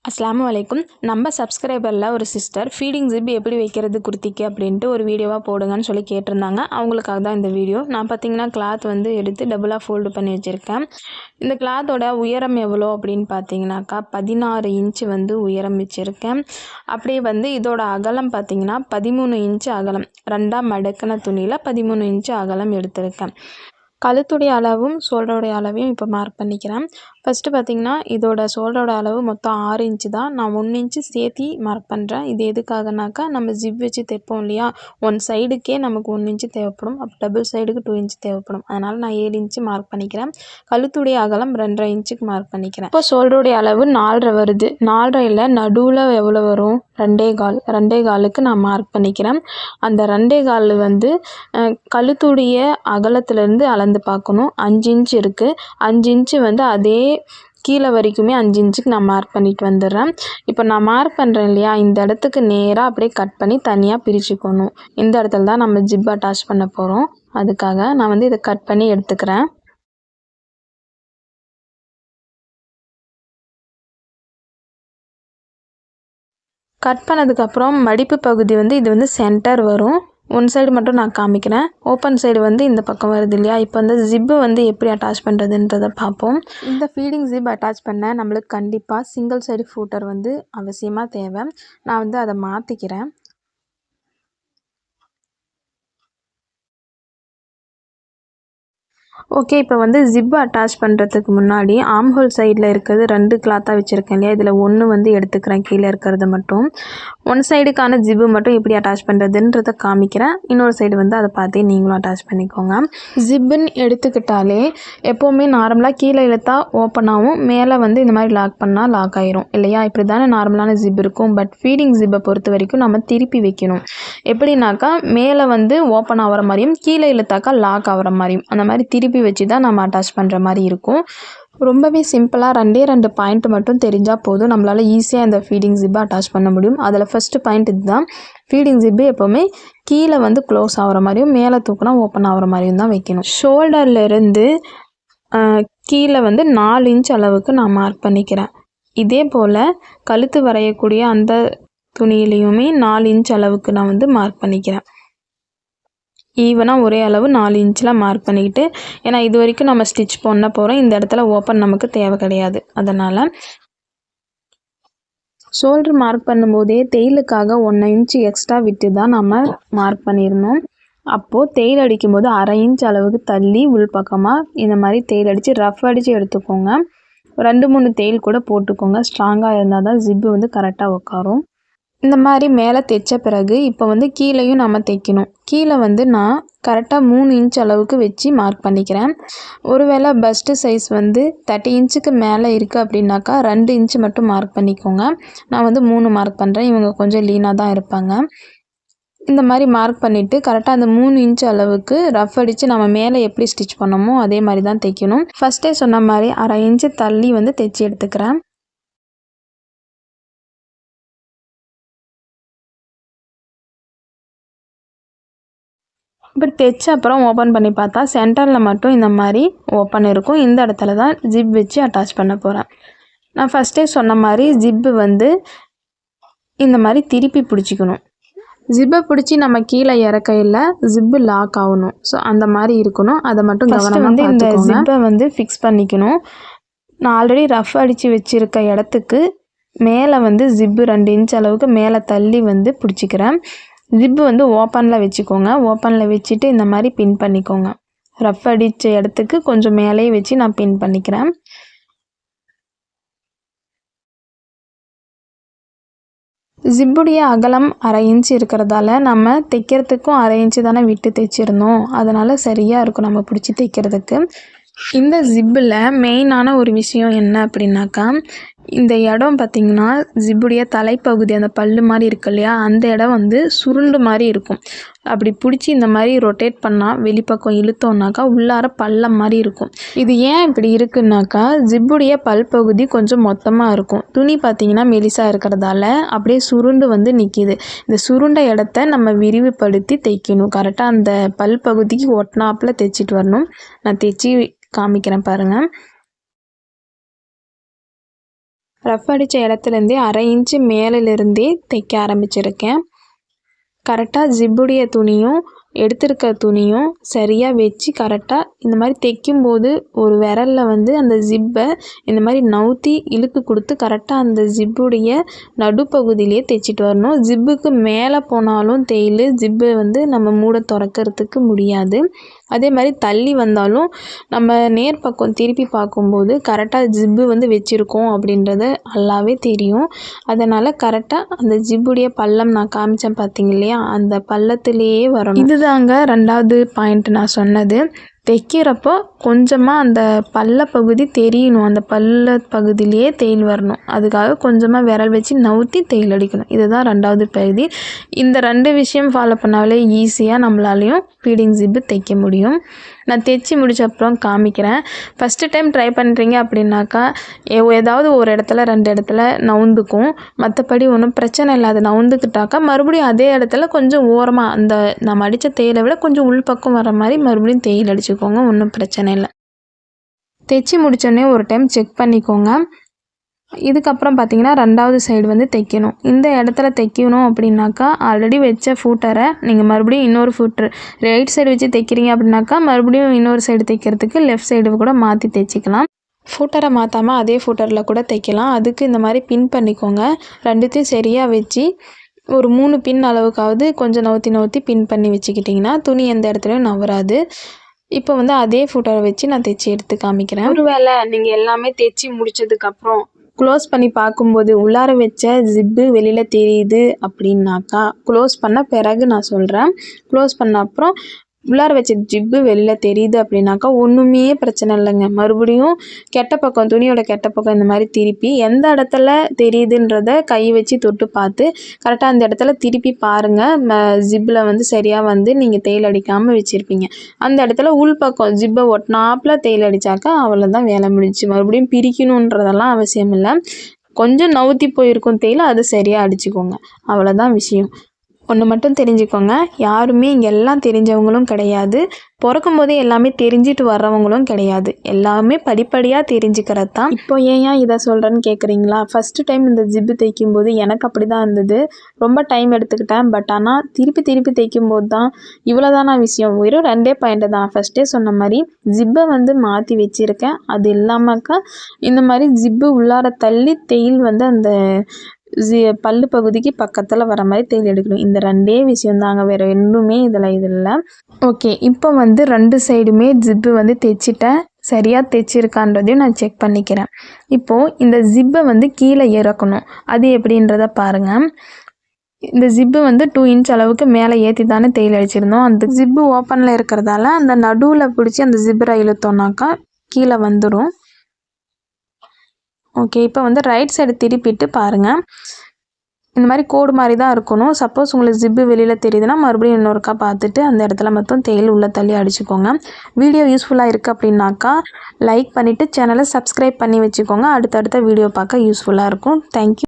அஸ்ஸலாமு அலைக்கும். நம்ம சப்ஸ்கிரைபரில் ஒரு சிஸ்டர் ஃபீடிங் ஜிப் எப்படி வைக்கிறது குர்த்திக்கு அப்படின்ட்டு ஒரு வீடியோவாக போடுங்கன்னு சொல்லி கேட்டிருந்தாங்க. அவங்களுக்காக தான் இந்த வீடியோ. நான் பார்த்திங்கன்னா கிளாத் வந்து எடுத்து டபுளாக ஃபோல்டு பண்ணி வச்சுருக்கேன். இந்த கிளாத்தோட உயரம் எவ்வளோ அப்படின்னு பார்த்தீங்கன்னாக்கா 16 இன்ச்சு வந்து உயரம் வச்சுருக்கேன். அப்படியே வந்து இதோட அகலம் பார்த்திங்கன்னா 13 இன்ச்சு அகலம். ரெண்டாக மடக்கின துணியில் 13 இன்ச்சு அகலம் எடுத்திருக்கேன். கழுத்துடைய அளவும் ஷோல்டருடைய அளவையும் இப்போ மார்க் பண்ணிக்கிறேன். ஃபஸ்ட்டு பார்த்திங்கன்னா இதோட ஷோல்டரோட அளவு மொத்தம் 6 இன்ச்சு தான். நான் 1 இன்ச்சு சேர்த்தி மார்க் பண்ணுறேன். இது எதுக்காகனாக்கா நம்ம ஜிப் வச்சு தைப்போம் இல்லையா, ஒன் சைடுக்கே நமக்கு 1 இன்ச்சு தேவைப்படும். அப்போ டபுள் சைடுக்கு 2 இன்ச்சு தேவைப்படும். அதனால் நான் 7 இன்ச்சு மார்க் பண்ணிக்கிறேன். கழுத்துடைய அகலம் 2.5 இன்ச்சுக்கு மார்க் பண்ணிக்கிறேன். இப்போ ஷோல்டருடைய அளவு 4.5 வருது. 4.5ல் நடுவில் எவ்வளோ வரும்? 2.25. 2.25க்கு நான் மார்க் பண்ணிக்கிறேன். அந்த 2.25 வந்து கழுத்துடைய அகலத்துலேருந்து அளந்து பார்க்கணும். 5 இன்ச்சு இருக்குது. 5 இன்ச்சு வந்து அதே கீழே வரைக்குமே 5 இன்ச்சுக்கு நான் மார்க் பண்ணிட்டு வந்துடுறேன். இப்போ நான் மார்க் பண்ணுறேன் இல்லையா, இந்த இடத்துக்கு நேராக அப்படியே கட் பண்ணி தனியாக பிரிச்சுக்கணும். இந்த இடத்துல தான் நம்ம ஜிப் அட்டாச் பண்ண போகிறோம். அதுக்காக நான் வந்து இதை கட் பண்ணி எடுத்துக்கிறேன். கட் பண்ணதுக்கப்புறம் மடிப்பு பகுதி வந்து இது வந்து சென்டர் வரும். ஒன் சைடு மட்டும் நான் காமிக்கிறேன். ஓப்பன் சைடு வந்து இந்த பக்கம் வருது இல்லையா. இப்போ வந்து ஜிப்பு வந்து எப்படி அட்டாச் பண்ணுறதுன்றதை பார்ப்போம். இந்த ஃபீடிங் ஜிப் அட்டாச் பண்ண நம்மளுக்கு கண்டிப்பாக சிங்கிள் சைடு ஃபூட்டர் வந்து அவசியமாக தேவை. நான் வந்து அதை மாற்றிக்கிறேன். ஓகே, இப்போ வந்து ஜிப்பு அட்டாச் பண்ணுறதுக்கு முன்னாடி ஆம்ஹோல் சைடில் இருக்கிறது 2 கிளாத்தாக வச்சுருக்கேன் இல்லையா, இதில் ஒன்று வந்து எடுத்துக்கிறேன். கீழே இருக்கிறது மட்டும் ஒன் சைடுக்கான ஜிப்பு மட்டும் எப்படி அட்டாச் பண்ணுறதுன்றதை காமிக்கிறேன். இன்னொரு சைடு வந்து அதை பார்த்து நீங்களும் அட்டாச் பண்ணிக்கோங்க. ஜிப்புன்னு எடுத்துக்கிட்டாலே எப்போவுமே நார்மலாக கீழே இழுத்தா ஓப்பன் ஆகும், மேலே வந்து இந்த மாதிரி லாக் பண்ணால் லாக் ஆயிரும் இல்லையா. இப்படி தானே நார்மலான ஜிப் இருக்கும். பட் ஃபீடிங் ஜிப்பை பொறுத்த வரைக்கும் நம்ம திருப்பி வைக்கணும். எப்படின்னாக்கா மேலே வந்து ஓப்பன் ஆகிற மாதிரியும் கீழே இழுத்தாக்கா லாக் ஆகிற மாதிரியும் அந்த மாதிரி திருப்பி வச்சு தான் நம்ம அட்டாச் பண்ணுற மாதிரி இருக்கும். ரொம்பவே சிம்பிளாக 2 பாயிண்ட் மட்டும் தெரிஞ்சால் போதும், நம்மளால் ஈஸியாக இந்த ஃபீடிங் ஜிப்பை அட்டாச் பண்ண முடியும். அதில் ஃபஸ்ட்டு பாயிண்ட் இதுதான். ஃபீடிங் ஜிப்பு எப்போவுமே கீழே வந்து க்ளோஸ் ஆகிற மாதிரியும் மேலே தூக்கினா ஓப்பன் ஆகிற மாதிரியும் தான் வைக்கணும். ஷோல்டர்லேருந்து கீழே வந்து 4 இன்ச் அளவுக்கு நான் மார்க் பண்ணிக்கிறேன். இதே போல் கழுத்து வரையக்கூடிய அந்த துணியிலையுமே 4 இன்ச் அளவுக்கு நான் வந்து மார்க் பண்ணிக்கிறேன். ஈவனாக ஒரே அளவு 4 இன்ச்சில் மார்க் பண்ணிக்கிட்டு, ஏன்னா இது வரைக்கும் நம்ம ஸ்டிச் பண்ண போகிறோம். இந்த இடத்துல ஓப்பன் நமக்கு தேவை கிடையாது. அதனால் ஷோல்டர் மார்க் பண்ணும்போதே தையலுக்காக 1 இன்ச்சு எக்ஸ்ட்ரா விட்டு தான் நம்ம மார்க் பண்ணியிருந்தோம். அப்போது தையல் அடிக்கும்போது 1/2 இன்ச் அளவுக்கு தள்ளி உள்பக்கமாக இந்த மாதிரி தையல் அடித்து ரஃப் அடித்து எடுத்துக்கோங்க. 2-3 தையல் கூட போட்டுக்கோங்க. ஸ்ட்ராங்காக இருந்தால் தான் ஜிப்பு வந்து கரெக்டாக உட்காரும். இந்த மாதிரி மேலே தைச்ச பிறகு இப்போ வந்து கீழேயும் நம்ம தைக்கணும். கீழே வந்து நான் கரெக்டாக 3 இன்ச் அளவுக்கு வச்சு மார்க் பண்ணிக்கிறேன். ஒருவேளை பஸ்ட்டு சைஸ் வந்து 30 இன்ச்சுக்கு மேலே இருக்குது அப்படின்னாக்கா 2 இன்ச்சு மட்டும் மார்க் பண்ணிக்கோங்க. நான் வந்து 3 மார்க் பண்ணுறேன். இவங்க கொஞ்சம் லீனாக தான் இருப்பாங்க. இந்த மாதிரி மார்க் பண்ணிவிட்டு கரெக்டாக அந்த 3 இன்ச் அளவுக்கு ரஃப் அடித்து நம்ம மேலே எப்படி ஸ்டிச் பண்ணோமோ அதே மாதிரி தான் தைக்கணும். ஃபஸ்ட்டே சொன்ன மாதிரி 1/2 இன்ச்சு தள்ளி வந்து தைச்சி எடுத்துக்கிறேன். இப்படி தைச்ச அப்புறம் ஓப்பன் பண்ணி பார்த்தா சென்டரில் மட்டும் இந்த மாதிரி ஓப்பன் இருக்கும். இந்த இடத்துல தான் ஜிப் வச்சு அட்டாச் பண்ண போகிறேன். நான் ஃபஸ்ட்டே சொன்ன மாதிரி ஜிப்பு வந்து இந்த மாதிரி திருப்பி பிடிச்சிக்கணும். ஜிப்பை பிடிச்சி நம்ம கீழே இறக்கையில் ஜிப்பு லாக் ஆகணும். ஸோ அந்த மாதிரி இருக்கணும். அதை மட்டும் கவனமாக வந்து இந்த ஜிப்பை வந்து ஃபிக்ஸ் பண்ணிக்கணும். நான் ஆல்ரெடி ரஃப் அடித்து வச்சுருக்க இடத்துக்கு மேலே வந்து ஜிப்பு 2 இன்ச் அளவுக்கு மேலே தள்ளி வந்து பிடிச்சிக்கிறேன். ஜிப்பு வந்து ஓப்பனில் வச்சுக்கோங்க. ஓப்பனில் வச்சுட்டு இந்த மாதிரி பின் பண்ணிக்கோங்க. ரஃப் அடித்த இடத்துக்கு கொஞ்சம் மேலேயே வச்சு நான் பின் பண்ணிக்கிறேன். ஜிப்புடைய அகலம் 1/2 இன்ச் இருக்கிறதால நம்ம தைக்கிறதுக்கும் 1/2 இன்ச்சு தானே விட்டு தைச்சிருந்தோம். அதனால் சரியாக இருக்கும் நம்ம பிடிச்சி தைக்கிறதுக்கு. இந்த ஜிப்பில் மெயினான ஒரு விஷயம் என்ன அப்படின்னாக்கா, இந்த இடம் பார்த்திங்கன்னா ஜிப்புடைய தலைப்பகுதி அந்த பல்லு மாதிரி இருக்கு இல்லையா, அந்த இடம் வந்து சுருண்டு மாதிரி இருக்கும். அப்படி பிடிச்சி இந்த மாதிரி ரொட்டேட் பண்ணால் வெளிப்பக்கம் இழுத்தோம்னாக்கா உள்ளார பள்ளம் மாதிரி இருக்கும். இது ஏன் இப்படி இருக்குன்னாக்கா, ஜிப்புடைய பல்பகுதி கொஞ்சம் மொத்தமாக இருக்கும். துணி பார்த்திங்கன்னா மெலிசாக இருக்கிறதால அப்படியே சுருண்டு வந்து நிற்கிது. இந்த சுருண்ட இடத்த நம்ம விரிவுபடுத்தி தைக்கணும். கரெக்டாக அந்த பல்பகுதிக்கு ஒட்டினாப்பில் தைச்சிட்டு வரணும். நான் தைச்சி காமிக்கிறேன் பாருங்கள். ரஃப் அடித்த இடத்துலேருந்தே 1/2 இன்ச்சு மேலிருந்தே தைக்க ஆரம்பிச்சிருக்கேன். கரெக்டாக ஜிப்புடைய துணியும் எடுத்திருக்க துணியும் சரியாக வச்சு கரெக்டாக இந்த மாதிரி தைக்கும்போது ஒரு விரலில் வந்து அந்த ஜிப்பை இந்த மாதிரி நவுத்தி இழுத்து கொடுத்து கரெக்டாக அந்த ஜிப்புடைய நடுப்பகுதியிலே தைச்சிட்டு வரணும். ஜிப்புக்கு மேலே போனாலும் தையல் ஜிப்பை வந்து நம்ம மூட திறக்கிறதுக்கு முடியாது. அதே மாதிரி தள்ளி வந்தாலும் நம்ம நேர் பக்கம் திருப்பி பார்க்கும்போது கரெக்டாக ஜிப்பு வந்து வச்சுருக்கோம் அப்படின்றது நல்லாவே தெரியும். அதனால் கரெக்டாக அந்த ஜிப்புடைய பள்ளம் நான் காமிச்சேன் பார்த்தீங்க இல்லையா, அந்த பள்ளத்திலேயே வரணும். இதுதாங்க 2வது பாயிண்ட் நான் சொன்னது. தைக்கிறப்போ கொஞ்சமாக அந்த பள்ள பகுதி தெரியணும், அந்த பள்ள பகுதியிலேயே தையல் வரணும். அதுக்காக கொஞ்சமாக விரல் வச்சு நவுத்தி தையல் அடிக்கணும். இதுதான் 2வது பகுதி. இந்த 2 விஷயம் ஃபாலோ பண்ணாலே ஈஸியாக நம்மளாலையும் ஃபீடிங் ஜிப்பு தைக்க முடியும். நான் தைச்சி முடிச்ச அப்புறம் காமிக்கிறேன். ஃபஸ்ட்டு டைம் ட்ரை பண்ணுறீங்க அப்படின்னாக்கா ஏதாவது ஒரு இடத்துல 2 இடத்துல நவுந்துக்கும், மற்றபடி ஒன்றும் பிரச்சனை இல்லை. அது நவுந்துக்கிட்டாக்கா மறுபடியும் அதே இடத்துல கொஞ்சம் ஓரமாக அந்த நம்ம அடித்த தையலை விட கொஞ்சம் உள்பக்கம் வர மாதிரி மறுபடியும் தையல் அடிச்சுக்கோங்க, ஒன்றும் பிரச்சனை இல்லை. தைச்சி முடித்தோடனே ஒரு டைம் செக் பண்ணிக்கோங்க. இதுக்கப்புறம் பார்த்தீங்கன்னா 2வது சைடு வந்து தைக்கணும். இந்த இடத்துல தைக்கணும் அப்படின்னாக்கா ஆல்ரெடி வச்ச ஃபூட்டரை நீங்கள் மறுபடியும் இன்னொரு ஃபூட்ரு ரைட் சைடு வச்சு தைக்கிறீங்க அப்படின்னாக்கா மறுபடியும் இன்னொரு சைடு தைக்கிறதுக்கு லெஃப்ட் சைடு கூட மாற்றி தைச்சிக்கலாம். ஃபூட்டரை மாற்றாமல் அதே ஃபூட்டரில் கூட தைக்கலாம். அதுக்கு இந்த மாதிரி பின் பண்ணிக்கோங்க. 2த்தையும் சரியாக வச்சு ஒரு 3 பின் அளவுக்காவது கொஞ்சம் நவுத்தி பின் பண்ணி வச்சுக்கிட்டிங்கன்னா துணி எந்த இடத்துலையும் நவராது. இப்போ வந்து அதே ஃபூட்டரை வச்சு நான் தைச்சி எடுத்து காமிக்கிறேன். ஒருவேளை நீங்கள் எல்லாமே தைச்சி முடித்ததுக்கப்புறம் க்ளோஸ் பண்ணி பார்க்கும்போது உள்ளார வச்ச ஜிப்பு வெளியில் தெரியுது அப்படின்னாக்கா, க்ளோஸ் பண்ண பிறகு நான் சொல்கிறேன். க்ளோஸ் பண்ண அப்புறம் உள்ளார வச்ச ஜிப்பு வெளியில் தெரியுது அப்படின்னாக்கா ஒன்றுமே பிரச்சனை இல்லைங்க. மறுபடியும் கெட்ட பக்கம் துணியோட கெட்ட பக்கம் இந்த மாதிரி திருப்பி எந்த இடத்துல தெரியுதுன்றத கை வச்சு தொட்டு பார்த்து கரெக்டாக அந்த இடத்துல திருப்பி பாருங்கள். ஜிப்பில் வந்து சரியாக வந்து நீங்கள் தையல் அடிக்காமல் வச்சுருப்பீங்க. அந்த இடத்துல உள்பக்கம் ஜிப்பை ஒட்டினாப்பில் தையல் அடித்தாக்கா அவ்வளோதான் வேலை முடிஞ்சிச்சு. மறுபடியும் பிரிக்கணுன்றதெல்லாம் அவசியம் இல்லை. கொஞ்சம் நவுத்தி போயிருக்கும் தையல், அது சரியாக அடிச்சுக்கோங்க, அவ்வளோதான் விஷயம். ஒன்று மட்டும் தெரிஞ்சுக்கோங்க, யாருமே இங்கே எல்லாம் தெரிஞ்சவங்களும் கிடையாது, பிறக்கும் போதே எல்லாமே தெரிஞ்சிட்டு வர்றவங்களும் கிடையாது. எல்லாமே படிப்படியாக தெரிஞ்சுக்கிறது தான். இப்போ ஏன் இதை சொல்கிறேன்னு கேட்குறீங்களா? ஃபஸ்ட்டு டைம் இந்த ஜிப்பு தைக்கும்போது எனக்கு அப்படி தான் இருந்தது. ரொம்ப டைம் எடுத்துக்கிட்டேன். பட் ஆனால் திருப்பி தைக்கும்போது தான் இவ்வளோதானா விஷயம். வெறும் 2 பாயிண்ட்டு தான். ஃபஸ்ட்டே சொன்ன மாதிரி ஜிப்பை வந்து மாற்றி வச்சுருக்கேன். அது இல்லாமக்கா இந்த மாதிரி ஜிப்பு உள்ளார தள்ளி தையல் வந்து அந்த பல்லு பகுதிக்கு பக்கத்தில் வர மாதிரி தையல் எடுக்கணும். இந்த 2 விஷயந்தாங்க, வேறு ஒன்றுமே இதில் இல்லை. ஓகே, இப்போ வந்து 2 சைடுமே ஜிப்பு வந்து தைச்சிட்டேன். சரியாக தைச்சிருக்கான்றதையும் நான் செக் பண்ணிக்கிறேன். இப்போது இந்த ஜிப்பை வந்து கீழே இறக்கணும். அது எப்படின்றத பாருங்கள். இந்த ஜிப்பு வந்து 2 இன்ச் அளவுக்கு மேலே ஏற்றி தானே தையல் அடிச்சிருந்தோம். அந்த ஜிப்பு ஓப்பனில் இருக்கிறதால அந்த நடுவில் பிடிச்சி அந்த ஜிப்பரை இழுத்தோன்னாக்கா கீழே வந்துடும். ஓகே, இப்போ வந்து ரைட் சைடு திருப்பிட்டு பாருங்கள். இந்த மாதிரி கோடு மாதிரி தான் இருக்கணும். சப்போஸ் உங்களுக்கு ஜிப்பு வெளியில் தெரியுதுன்னா மறுபடியும் இன்னொருக்கா பார்த்துட்டு அந்த இடத்துல மட்டும் தையல் உள்ளே தள்ளி அடிச்சுக்கோங்க. வீடியோ யூஸ்ஃபுல்லாக இருக்குது அப்படின்னாக்கா லைக் பண்ணிவிட்டு சேனலை சப்ஸ்கிரைப் பண்ணி வச்சுக்கோங்க. அடுத்தடுத்த வீடியோ பார்க்க யூஸ்ஃபுல்லாக இருக்கும். தேங்க்யூ.